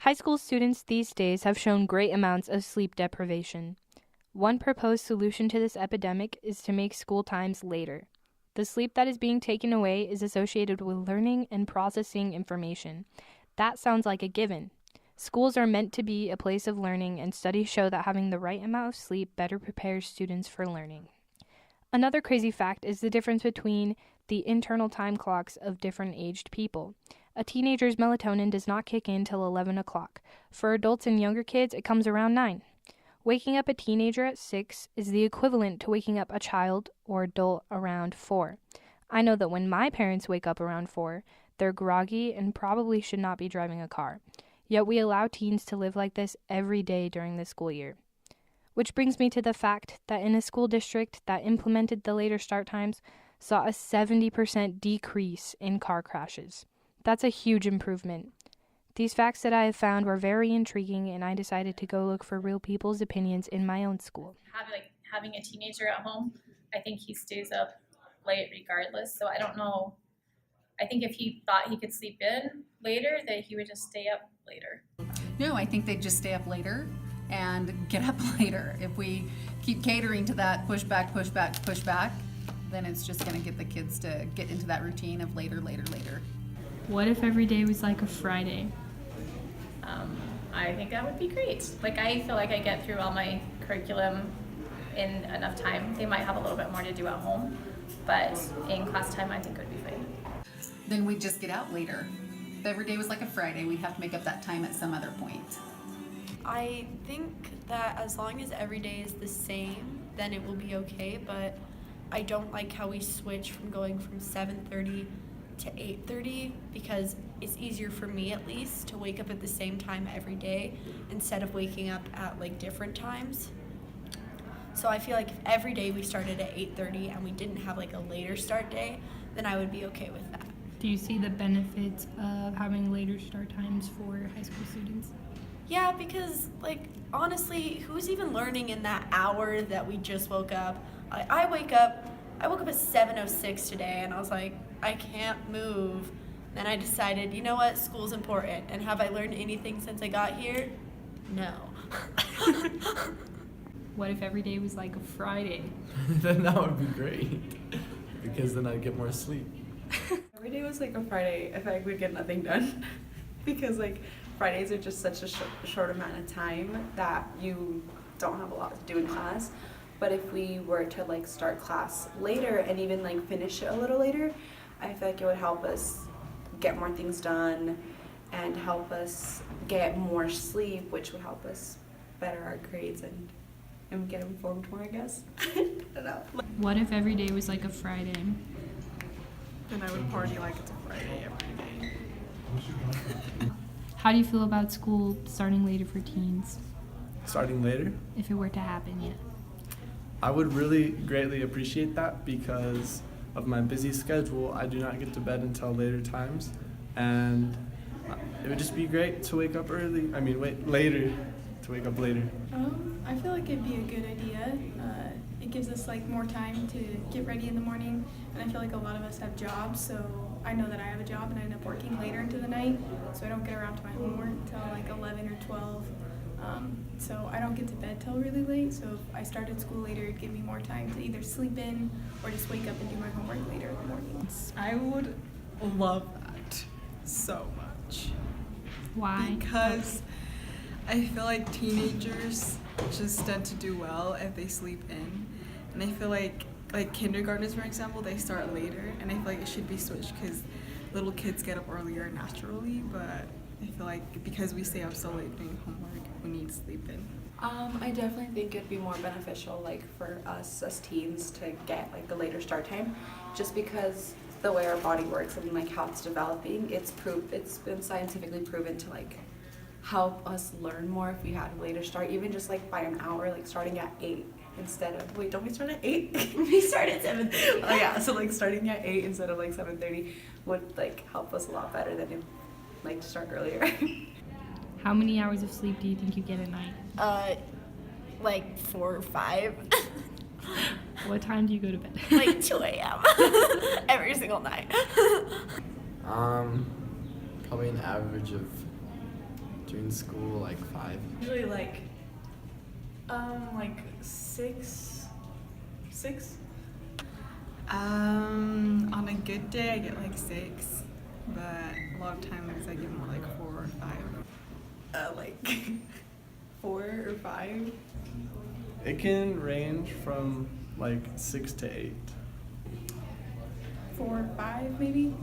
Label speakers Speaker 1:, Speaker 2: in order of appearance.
Speaker 1: High school students these days have shown great amounts of sleep deprivation. One proposed solution to this epidemic is to make school times later. The sleep that is being taken away is associated with learning and processing information. That sounds like a given. Schools are meant to be a place of learning, and studies show that having the right amount of sleep better prepares students for learning. Another crazy fact is the difference between the internal time clocks of different aged people. A teenager's melatonin does not kick in till 11 o'clock. For adults and younger kids, it comes around 9. Waking up a teenager at 6 is the equivalent to waking up a child or adult around 4. I know that when my parents wake up around 4, they're groggy and probably should not be driving a car. Yet we allow teens to live like this every day during the school year. Which brings me to the fact that in a school district that implemented the later start times saw a 70% decrease in car crashes. That's a huge improvement. These facts that I have found were very intriguing, and I decided to go look for real people's opinions in my own school.
Speaker 2: Having a teenager at home, I think he stays up late regardless. So I don't know. I think if he thought he could sleep in later, that he would just stay up later.
Speaker 3: No, I think they'd just stay up later and get up later. If we keep catering to that push back, then it's just going to get the kids to get into that routine of later.
Speaker 4: What if every day was like a Friday?
Speaker 2: I think that would be great. I feel like I get through all my curriculum in enough time. They might have a little bit more to do at home, but in class time, I think it would be fine.
Speaker 3: Then we'd just get out later. If every day was like a Friday, we'd have to make up that time at some other point.
Speaker 5: I think that as long as every day is the same, then it will be okay, but I don't like how we switch from going from 7:30 to 8:30 because it's easier for me at least to wake up at the same time every day instead of waking up at different times. So I feel like if every day we started at 8:30 and we didn't have a later start day, then I would be okay with that.
Speaker 4: Do you see the benefits of having later start times for high school students?
Speaker 5: Yeah, because honestly, who's even learning in that hour that we just woke up? I woke up at 7:06 today, and I was like, I can't move. Then I decided, you know what, school's important. And have I learned anything since I got here? No.
Speaker 4: What if every day was like a Friday?
Speaker 6: Then that would be great, because then I'd get more sleep.
Speaker 7: Every day was like a Friday, I feel like we'd get nothing done because Fridays are just such a short amount of time that you don't have a lot to do in class. But if we were to start class later and even finish it a little later, I feel like it would help us get more things done and help us get more sleep, which would help us better our grades and get informed more, I guess. I don't know.
Speaker 4: What if every day was like a Friday?
Speaker 8: Then I would party like it's a Friday every day.
Speaker 4: How do you feel about school starting later for teens?
Speaker 6: Starting later?
Speaker 4: If it were to happen, yeah.
Speaker 6: I would really greatly appreciate that because of my busy schedule. I do not get to bed until later times, and it would just be great to wake up early. Later, to wake up later.
Speaker 9: I feel like it'd be a good idea. It gives us more time to get ready in the morning, and I feel like a lot of us have jobs, so I know that I have a job and I end up working later into the night, so I don't get around to my homework till 11 or 12. So I don't get to bed till really late, so if I started school later, it'd give me more time to either sleep in or just wake up and do my homework later in the morning.
Speaker 8: I would love that so much.
Speaker 4: Why?
Speaker 8: Because I feel like teenagers just tend to do well if they sleep in. And I feel like kindergartners, for example, they start later, and I feel like it should be switched because little kids get up earlier naturally, but I feel like because we stay up so late doing homework, we need sleep in.
Speaker 7: I definitely think it'd be more beneficial for us as teens to get a later start time, just because the way our body works and how it's developing, it's been scientifically proven to help us learn more if we had a later start, even just by an hour, starting at 8 instead of, wait, don't we start at 8? We start at 7:30. Oh yeah, so starting at 8 instead of 7:30 would help us a lot better than if to start earlier.
Speaker 4: How many hours of sleep do you think you get at night?
Speaker 5: 4 or 5.
Speaker 4: What time do you go to bed?
Speaker 5: 2 a.m. every single night.
Speaker 6: Probably an average of during school, like 5.
Speaker 7: Usually like 6.
Speaker 8: On a good day, I get like 6, but a lot of times I get more like 4 or 5. Like 4 or 5.
Speaker 6: It can range from like 6 to 8.
Speaker 9: 4 or 5 maybe.